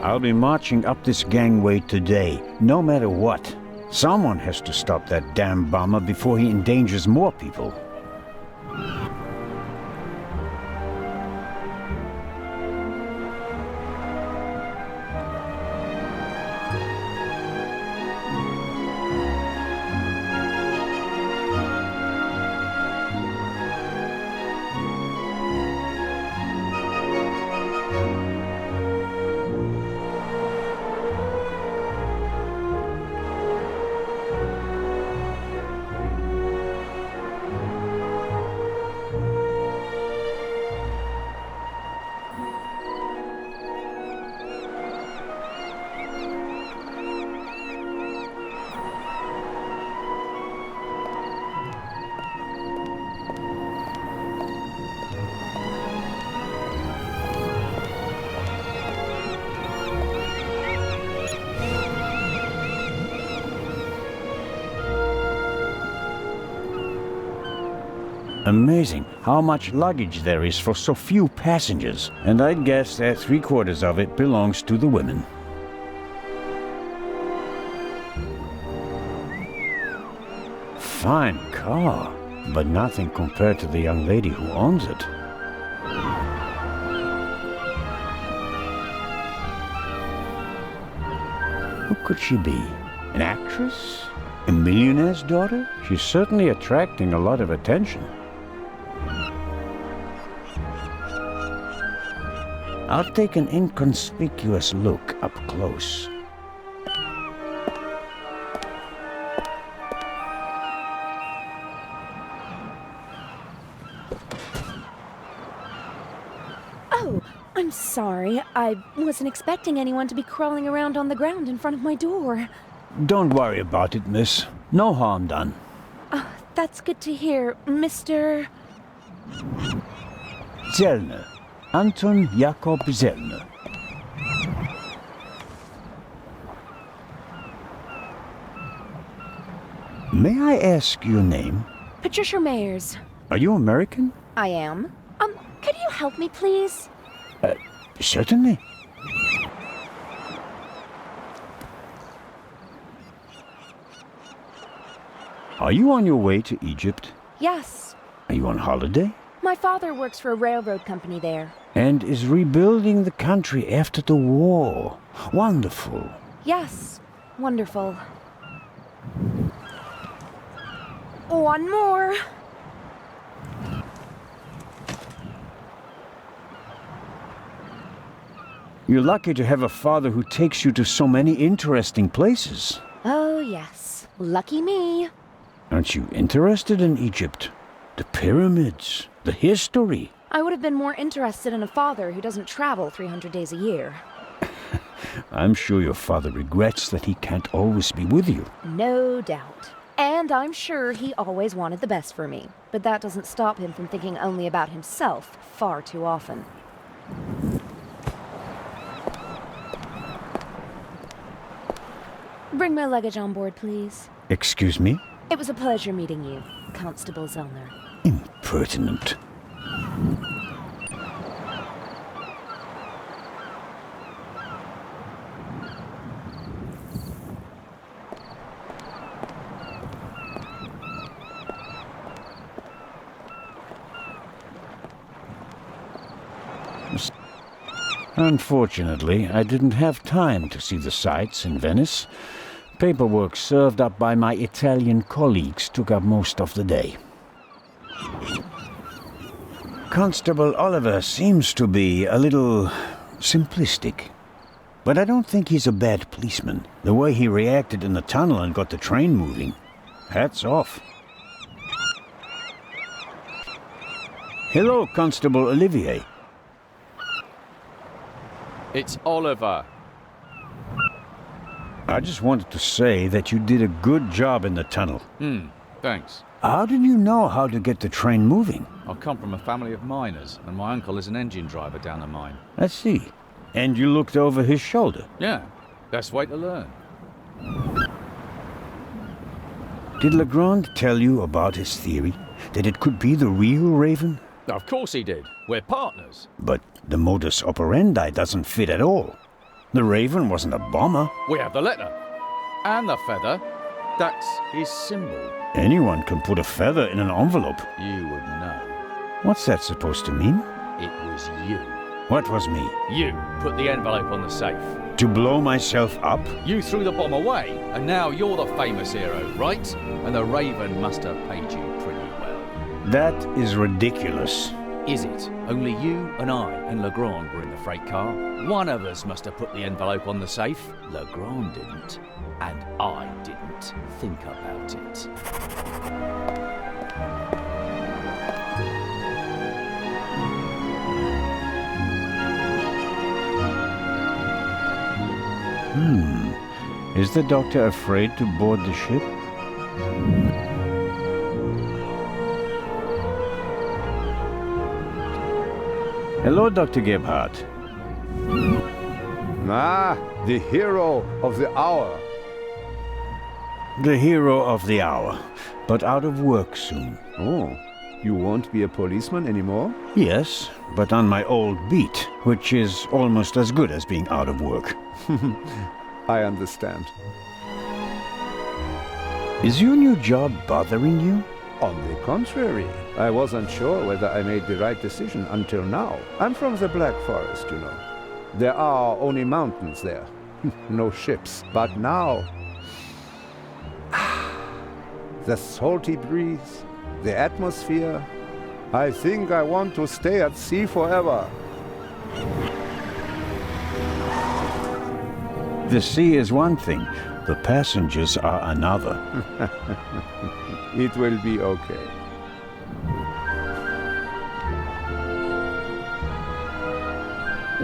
I'll be marching up this gangway today, no matter what. Someone has to stop that damn bomber before he endangers more people. Amazing how much luggage there is for so few passengers, and I'd guess that 3/4 of it belongs to the women. Fine car, but nothing compared to the young lady who owns it. Who could she be? An actress? A millionaire's daughter? She's certainly attracting a lot of attention. I'll take an inconspicuous look up close. Oh, I'm sorry. I wasn't expecting anyone to be crawling around on the ground in front of my door. Don't worry about it, miss. No harm done. That's good to hear, Mr. Zellner. Anton Jakub Zellner. May I ask your name? Patricia Mayers. Are you American? I am. Could you help me, please? Certainly. Are you on your way to Egypt? Yes. Are you on holiday? My father works for a railroad company there. And is rebuilding the country after the war. Wonderful. Yes. Wonderful. One more. You're lucky to have a father who takes you to so many interesting places. Oh, yes. Lucky me. Aren't you interested in Egypt? The pyramids, the history. I would have been more interested in a father who doesn't travel 300 days a year. I'm sure your father regrets that he can't always be with you. No doubt. And I'm sure he always wanted the best for me. But that doesn't stop him from thinking only about himself far too often. Bring my luggage on board, please. Excuse me? It was a pleasure meeting you, Constable Zellner. Impertinent. Unfortunately, I didn't have time to see the sights in Venice. Paperwork served up by my Italian colleagues took up most of the day. Constable Oliver seems to be a little simplistic. But I don't think he's a bad policeman. The way he reacted in the tunnel and got the train moving. Hats off. Hello, Constable Olivier. It's Oliver. I just wanted to say that you did a good job in the tunnel. Thanks. How did you know how to get the train moving? I come from a family of miners, and my uncle is an engine driver down a mine. I see. And you looked over his shoulder? Yeah, best way to learn. Did Legrand tell you about his theory? That it could be the real Raven? Of course he did. We're partners. But the modus operandi doesn't fit at all. The Raven wasn't a bomber. We have the letter. And the feather. That's his symbol. Anyone can put a feather in an envelope. You would know. What's that supposed to mean? It was you. What was me? You put the envelope on the safe. To blow myself up? You threw the bomb away, and now you're the famous hero, right? And the Raven must have paid you pretty well. That is ridiculous. Is it? Only you and I and Legrand were in the freight car. One of us must have put the envelope on the safe. Legrand didn't. And I didn't. Think about it. Is the doctor afraid to board the ship? Hello, Dr. Gebhardt. Ah, the hero of the hour. The hero of the hour, but out of work soon. Oh, you won't be a policeman anymore? Yes, but on my old beat, which is almost as good as being out of work. I understand. Is your new job bothering you? On the contrary, I wasn't sure whether I made the right decision until now. I'm from the Black Forest, you know. There are only mountains there, no ships. But now, the salty breeze, the atmosphere, I think I want to stay at sea forever. The sea is one thing, the passengers are another. It will be okay.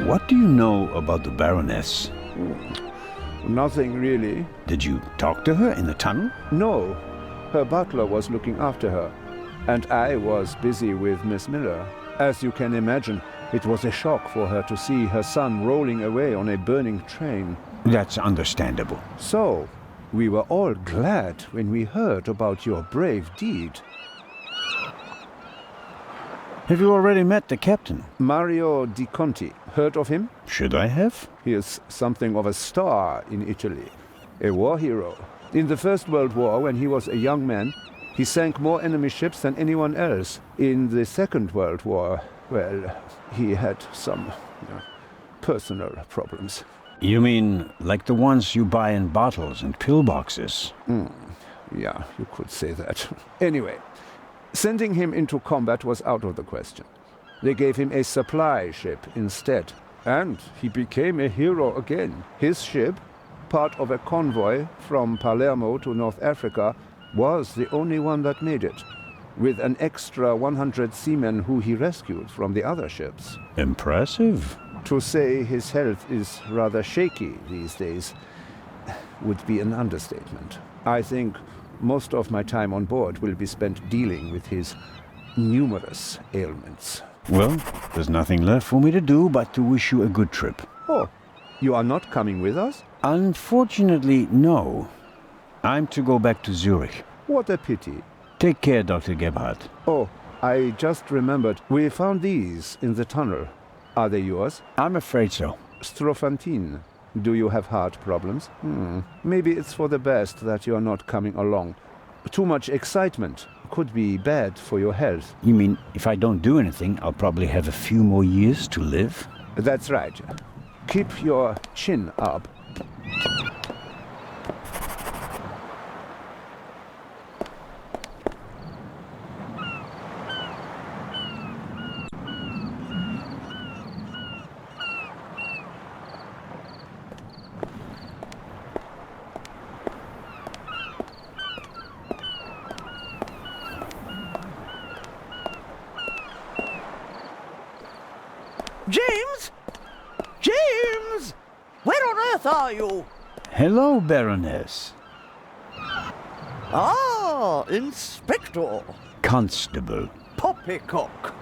What do you know about the Baroness? Nothing really. Did you talk to her in the tunnel? No, her butler was looking after her, and I was busy with Miss Miller. As you can imagine, it was a shock for her to see her son rolling away on a burning train. That's understandable. So, we were all glad when we heard about your brave deed. Have you already met the captain? Mario Di Conti. Heard of him? Should I have? He is something of a star in Italy. A war hero. In the First World War, when he was a young man, he sank more enemy ships than anyone else. In the Second World War, well, he had some personal problems. You mean like the ones you buy in bottles and pillboxes? Yeah, you could say that. Anyway, sending him into combat was out of the question. They gave him a supply ship instead. And he became a hero again. His ship, part of a convoy from Palermo to North Africa, was the only one that made it, with an extra 100 seamen who he rescued from the other ships. Impressive. To say his health is rather shaky these days would be an understatement. I think most of my time on board will be spent dealing with his numerous ailments. Well, there's nothing left for me to do but to wish you a good trip. Oh, you are not coming with us? Unfortunately, no. I'm to go back to Zurich. What a pity. Take care, Dr. Gebhardt. Oh, I just remembered. We found these in the tunnel. Are they yours? I'm afraid so. Strophantine. Do you have heart problems? Maybe it's for the best that you're not coming along. Too much excitement could be bad for your health. You mean if I don't do anything, I'll probably have a few more years to live? That's right. Keep your chin up. James? James! Where on earth are you? Hello, Baroness. Ah, Inspector. Constable. Poppycock.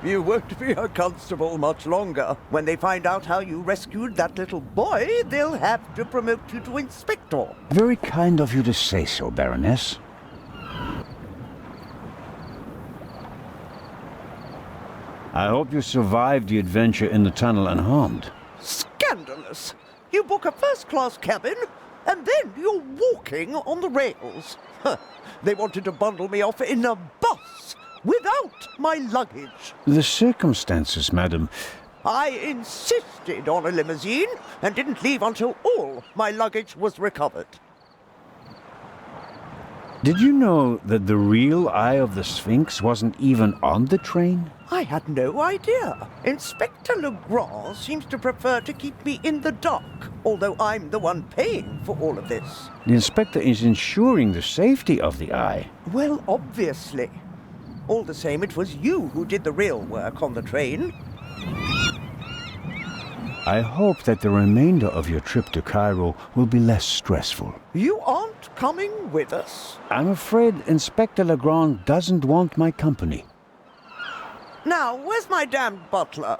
You won't be a constable much longer. When they find out how you rescued that little boy, they'll have to promote you to Inspector. Very kind of you to say so, Baroness. I hope you survived the adventure in the tunnel unharmed. Scandalous! You book a first-class cabin, and then you're walking on the rails. They wanted to bundle me off in a bus without my luggage. The circumstances, madam. I insisted on a limousine and didn't leave until all my luggage was recovered. Did you know that the real Eye of the Sphinx wasn't even on the train? I had no idea. Inspector Legrand seems to prefer to keep me in the dark, although I'm the one paying for all of this. The inspector is ensuring the safety of the Eye. Well, obviously. All the same, it was you who did the real work on the train. I hope that the remainder of your trip to Cairo will be less stressful. You aren't coming with us? I'm afraid Inspector Legrand doesn't want my company. Now, where's my damned butler?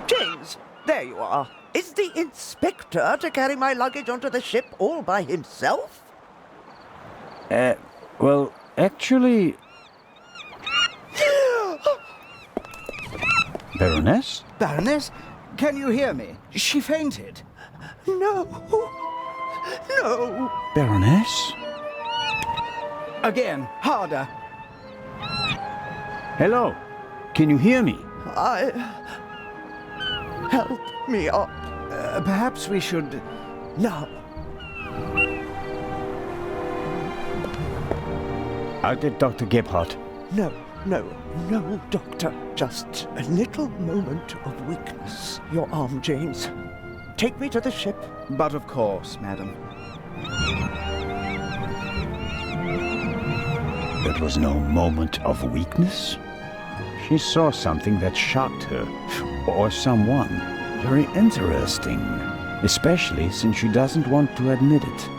James, there you are. Is the inspector to carry my luggage onto the ship all by himself? Well, actually... Baroness? Baroness, can you hear me? She fainted. No. No. Baroness? Again, harder. Hello? Can you hear me? Help me up. Perhaps we should... Now. I'll get Dr. Gebhardt. No, Doctor. Just a little moment of weakness. Your arm, James. Take me to the ship. But of course, madam. It was no moment of weakness. She saw something that shocked her, or someone. Very interesting, especially since she doesn't want to admit it.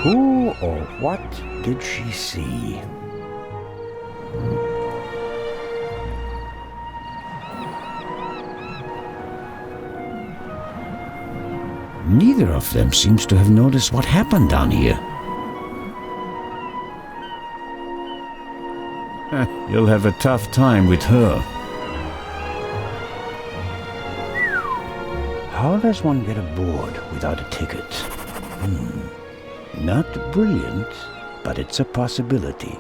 Who or what did she see? Neither of them seems to have noticed what happened down here. You'll have a tough time with her. How does one get aboard without a ticket? Not brilliant, but it's a possibility.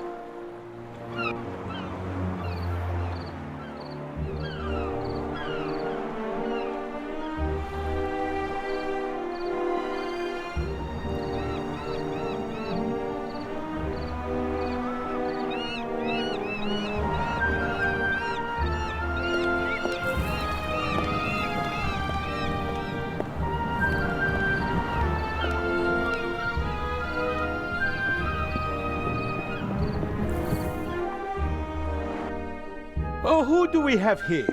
Oh, who do we have here?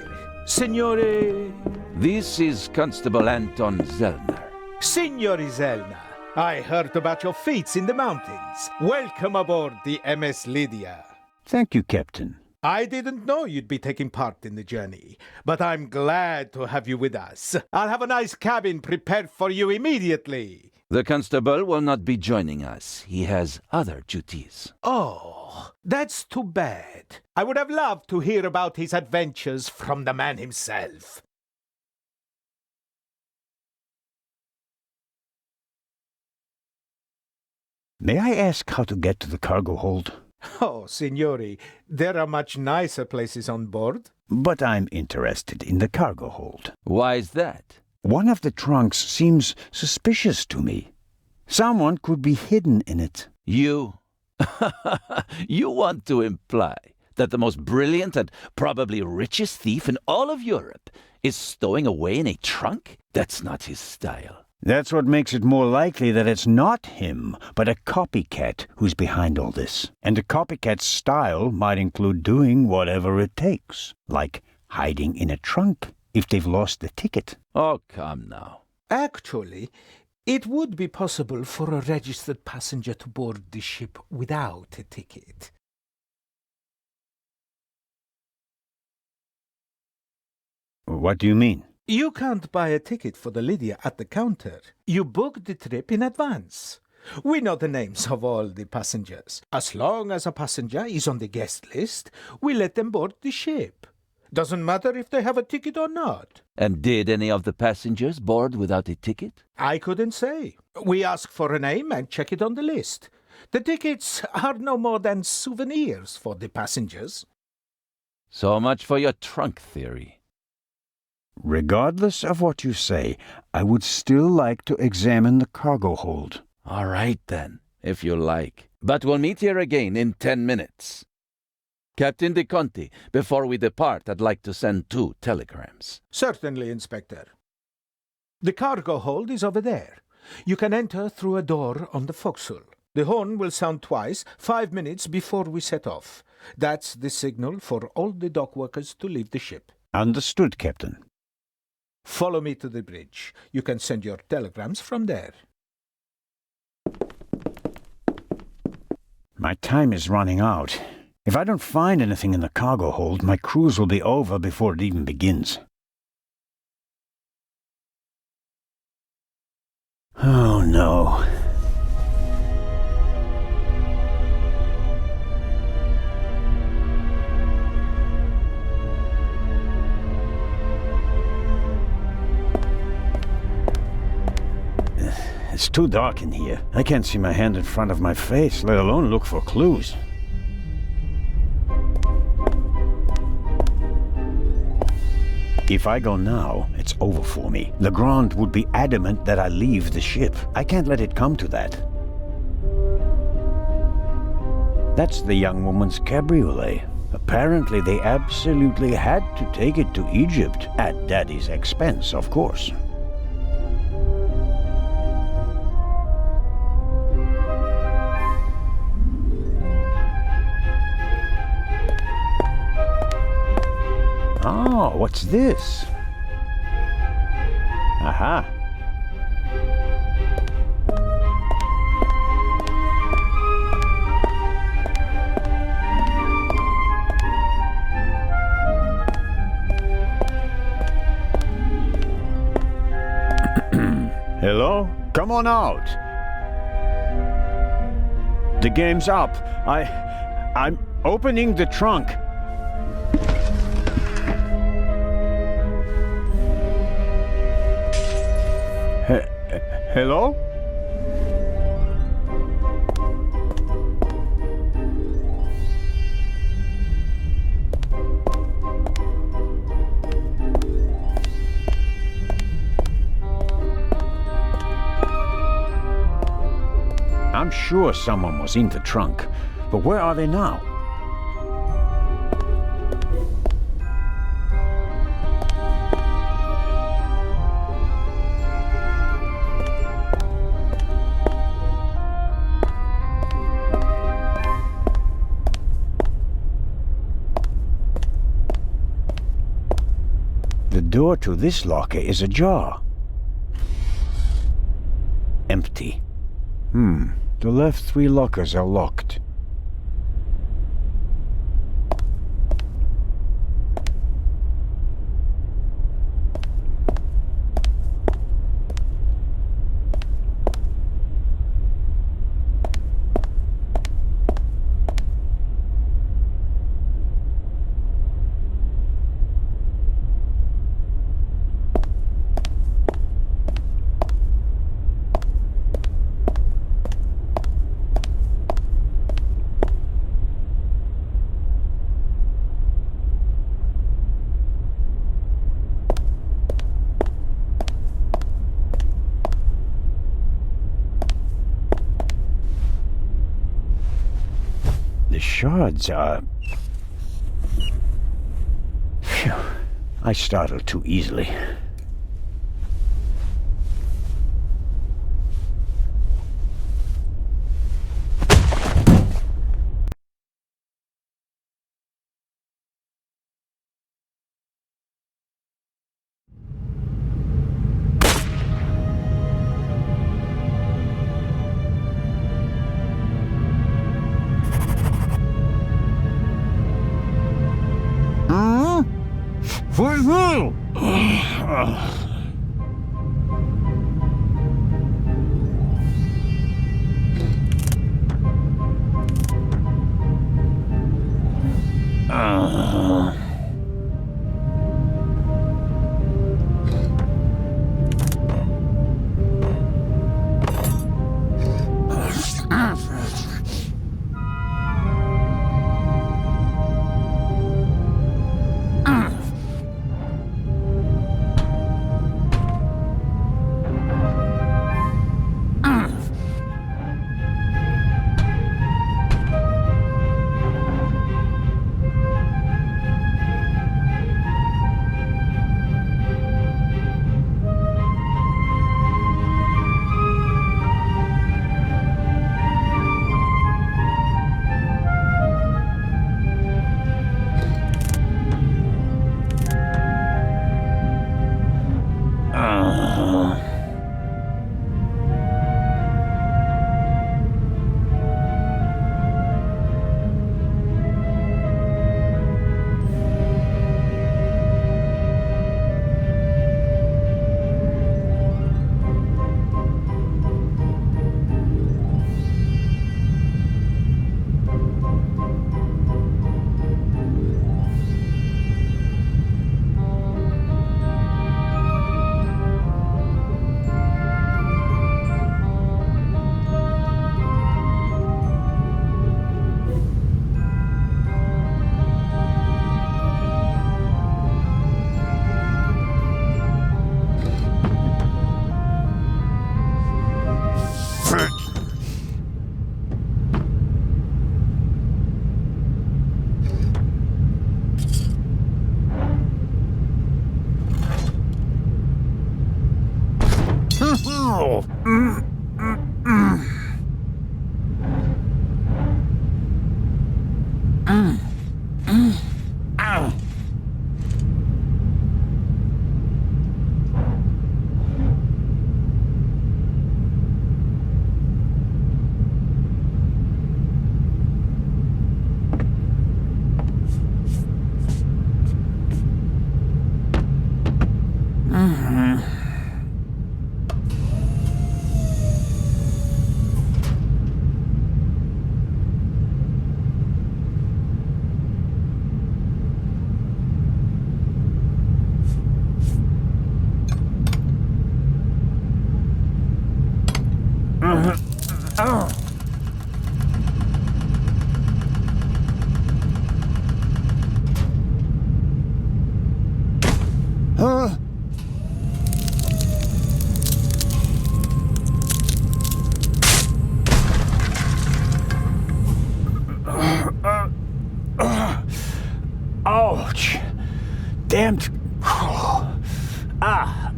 Signore... This is Constable Anton Zellner. Signore Zellner. I heard about your feats in the mountains. Welcome aboard the MS Lydia. Thank you, Captain. I didn't know you'd be taking part in the journey, but I'm glad to have you with us. I'll have a nice cabin prepared for you immediately. The constable will not be joining us. He has other duties. Oh, that's too bad. I would have loved to hear about his adventures from the man himself. May I ask how to get to the cargo hold? Oh, signori, there are much nicer places on board. But I'm interested in the cargo hold. Why is that? One of the trunks seems suspicious to me. Someone could be hidden in it. You? You want to imply that the most brilliant and probably richest thief in all of Europe is stowing away in a trunk? That's not his style. That's what makes it more likely that it's not him, but a copycat who's behind all this. And a copycat's style might include doing whatever it takes, like hiding in a trunk if they've lost the ticket. Oh, come now. Actually, it would be possible for a registered passenger to board the ship without a ticket. What do you mean? You can't buy a ticket for the Lydia at the counter. You book the trip in advance. We know the names of all the passengers. As long as a passenger is on the guest list, we let them board the ship. Doesn't matter if they have a ticket or not. And did any of the passengers board without a ticket? I couldn't say. We ask for a name and check it on the list. The tickets are no more than souvenirs for the passengers. So much for your trunk theory. Regardless of what you say, I would still like to examine the cargo hold. All right, then, if you like. But we'll meet here again in 10 minutes. Captain De Conti, before we depart, I'd like to send 2 telegrams. Certainly, Inspector. The cargo hold is over there. You can enter through a door on the forecastle. The horn will sound twice, 5 minutes before we set off. That's the signal for all the dock workers to leave the ship. Understood, Captain. Follow me to the bridge. You can send your telegrams from there. My time is running out. If I don't find anything in the cargo hold, my cruise will be over before it even begins. Oh, no. It's too dark in here. I can't see my hand in front of my face, let alone look for clues. If I go now, it's over for me. Legrand would be adamant that I leave the ship. I can't let it come to that. That's the young woman's cabriolet. Apparently they absolutely had to take it to Egypt, at Daddy's expense, of course. Oh, what's this? Aha. Hello? Come on out. The game's up. I'm opening the trunk. Hello? I'm sure someone was in the trunk, but where are they now? The door to this locker is ajar. Empty. The left 3 lockers are locked. The shards are... Phew. I startled too easily. For who? Ouch! Damned. Ah!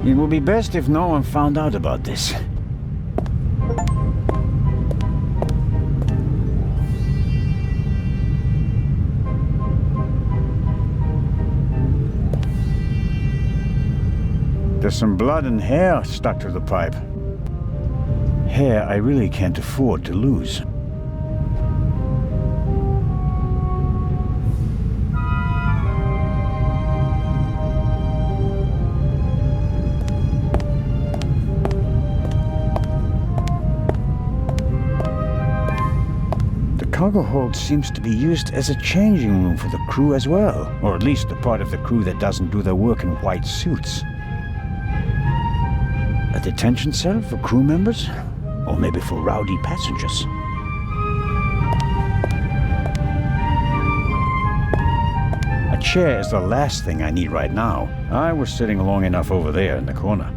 It would be best if no one found out about this. There's some blood and hair stuck to the pipe. Hair I really can't afford to lose. The cargo hold seems to be used as a changing room for the crew as well, or at least the part of the crew that doesn't do their work in white suits. A detention cell for crew members? Or maybe for rowdy passengers? A chair is the last thing I need right now. I was sitting long enough over there in the corner.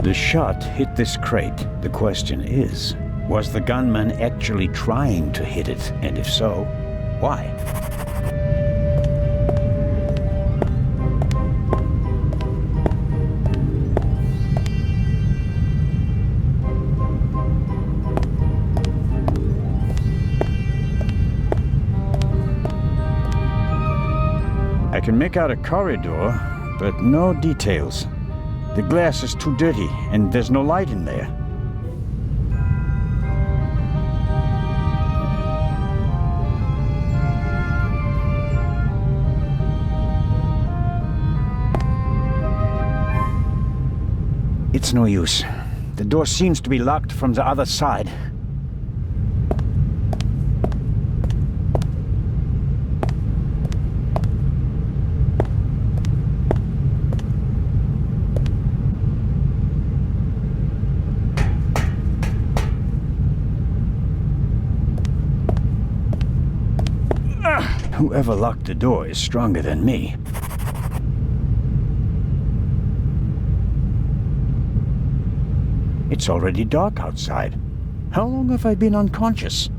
The shot hit this crate. The question is, was the gunman actually trying to hit it? And if so, why? I can make out a corridor, but no details. The glass is too dirty, and there's no light in there. It's no use. The door seems to be locked from the other side. Whoever locked the door is stronger than me. It's already dark outside. How long have I been unconscious?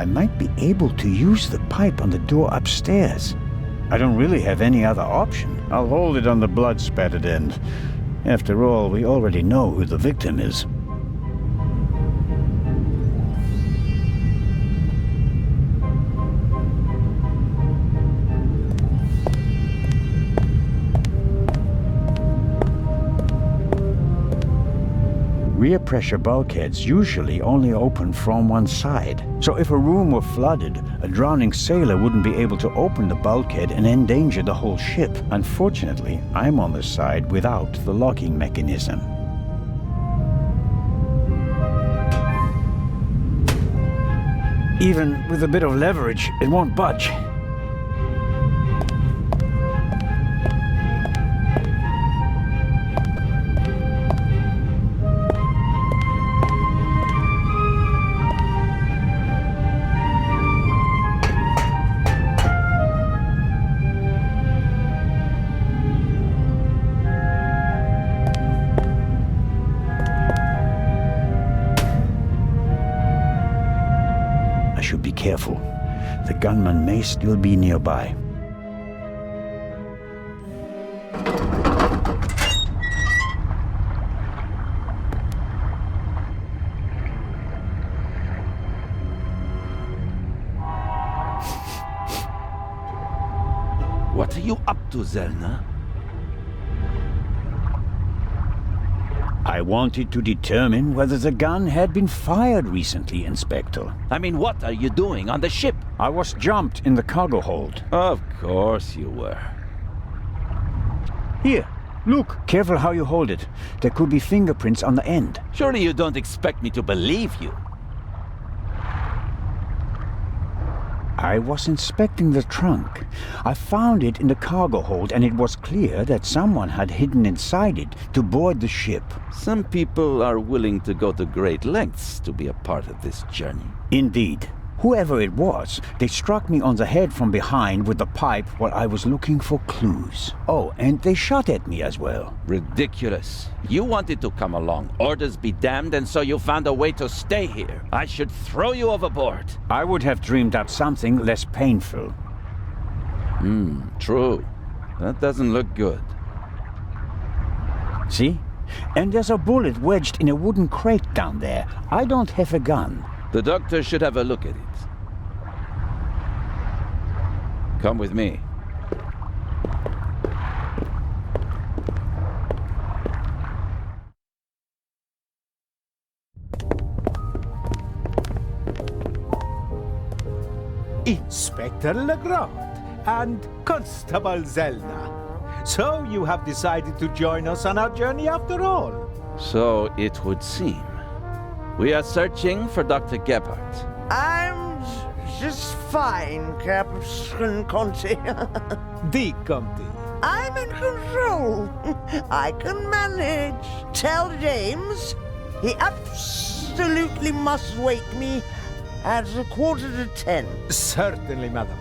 I might be able to use the pipe on the door upstairs. I don't really have any other option. I'll hold it on the blood-spattered end. After all, we already know who the victim is. Rear pressure bulkheads usually only open from one side. So if a room were flooded, a drowning sailor wouldn't be able to open the bulkhead and endanger the whole ship. Unfortunately, I'm on the side without the locking mechanism. Even with a bit of leverage, it won't budge. Careful. The gunman may still be nearby. What are you up to, Zellner? I wanted to determine whether the gun had been fired recently, Inspector. I mean, what are you doing on the ship? I was jumped in the cargo hold. Of course you were. Here, look. Careful how you hold it. There could be fingerprints on the end. Surely you don't expect me to believe you. I was inspecting the trunk. I found it in the cargo hold, and it was clear that someone had hidden inside it to board the ship. Some people are willing to go to great lengths to be a part of this journey. Indeed. Whoever it was, they struck me on the head from behind with the pipe while I was looking for clues. Oh, and they shot at me as well. Ridiculous. You wanted to come along. Orders be damned, and so you found a way to stay here. I should throw you overboard. I would have dreamed up something less painful. True. That doesn't look good. See? And there's a bullet wedged in a wooden crate down there. I don't have a gun. The doctor should have a look at it. Come with me. Inspector Legrand and Constable Zellner. So you have decided to join us on our journey after all? So it would seem. We are searching for Dr. Gebhardt. I'm just fine, Captain Conte. The Conte. I'm in control. I can manage. Tell James he absolutely must wake me at 10:15. Certainly, madam.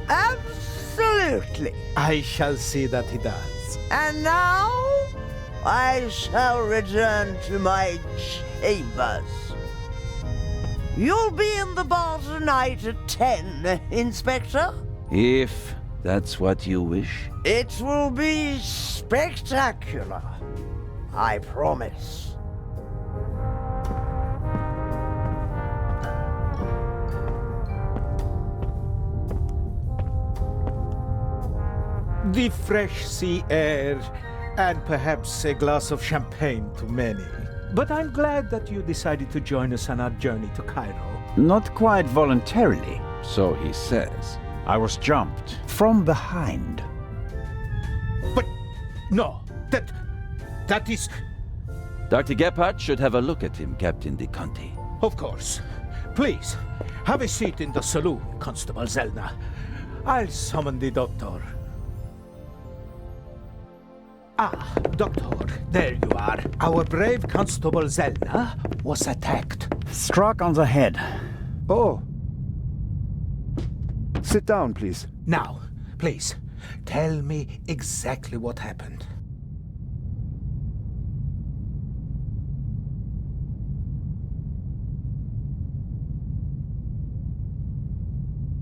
Absolutely. I shall see that he does. And now I shall return to my chambers. You'll be in the bar tonight at 10, Inspector. If that's what you wish. It will be spectacular. I promise. The fresh sea air, and perhaps a glass of champagne to many. But I'm glad that you decided to join us on our journey to Cairo. Not quite voluntarily. So he says. I was jumped from behind. But no, that is... Dr. Gebhardt should have a look at him, Captain De Conte. Of course. Please, have a seat in the saloon, Constable Zellner. I'll summon the doctor. Ah, Doctor, there you are. Our brave Constable Zellner was attacked. Struck on the head. Oh. Sit down, please. Now, please, tell me exactly what happened.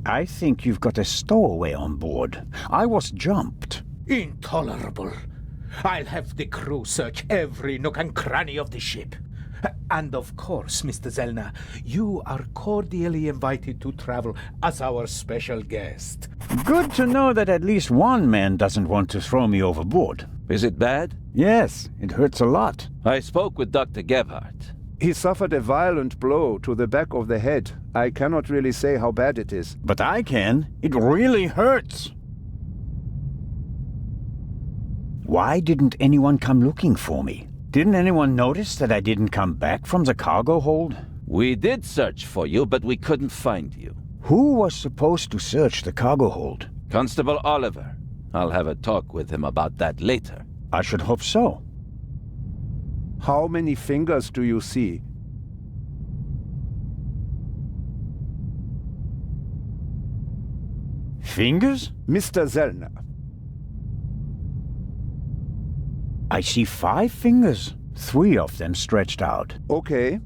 I think you've got a stowaway on board. I was jumped. Intolerable. I'll have the crew search every nook and cranny of the ship. And of course, Mr. Zellner, you are cordially invited to travel as our special guest. Good to know that at least one man doesn't want to throw me overboard. Is it bad? Yes, it hurts a lot. I spoke with Dr. Gebhardt. He suffered a violent blow to the back of the head. I cannot really say how bad it is. But I can. It really hurts. Why didn't anyone come looking for me? Didn't anyone notice that I didn't come back from the cargo hold? We did search for you, but we couldn't find you. Who was supposed to search the cargo hold? Constable Oliver. I'll have a talk with him about that later. I should hope so. How many fingers do you see? Fingers? Mr. Zellner. I see 5 fingers. 3 of them stretched out. Okay.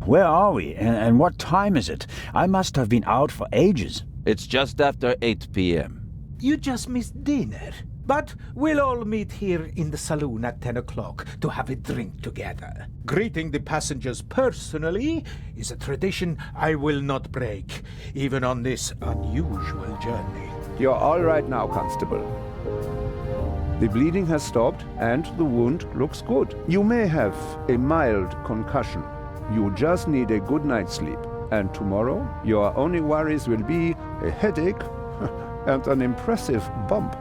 Where are we? And what time is it? I must have been out for ages. It's just after 8 p.m. You just missed dinner. But we'll all meet here in the saloon at 10 o'clock to have a drink together. Greeting the passengers personally is a tradition I will not break, even on this unusual journey. You're all right now, Constable. The bleeding has stopped and the wound looks good. You may have a mild concussion. You just need a good night's sleep. And tomorrow, your only worries will be a headache and an impressive bump.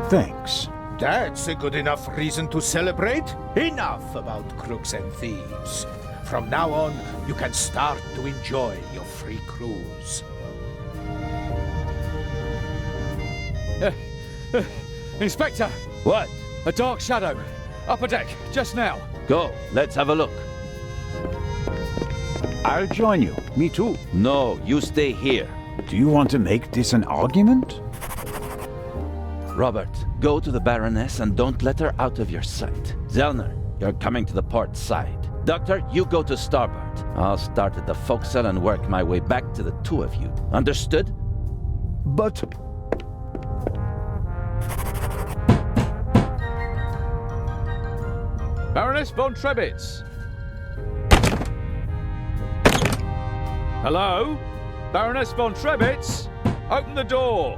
Thanks. That's a good enough reason to celebrate. Enough about crooks and thieves. From now on, you can start to enjoy your free cruise. Inspector! What? A dark shadow. Upper deck, just now. Go, let's have a look. I'll join you. Me too. No, you stay here. Do you want to make this an argument? Robert, go to the Baroness and don't let her out of your sight. Zellner, you're coming to the port side. Doctor, you go to starboard. I'll start at the forecastle and work my way back to the 2 of you. Understood? But... Baroness von Trebitz. Hello? Baroness von Trebitz? Open the door.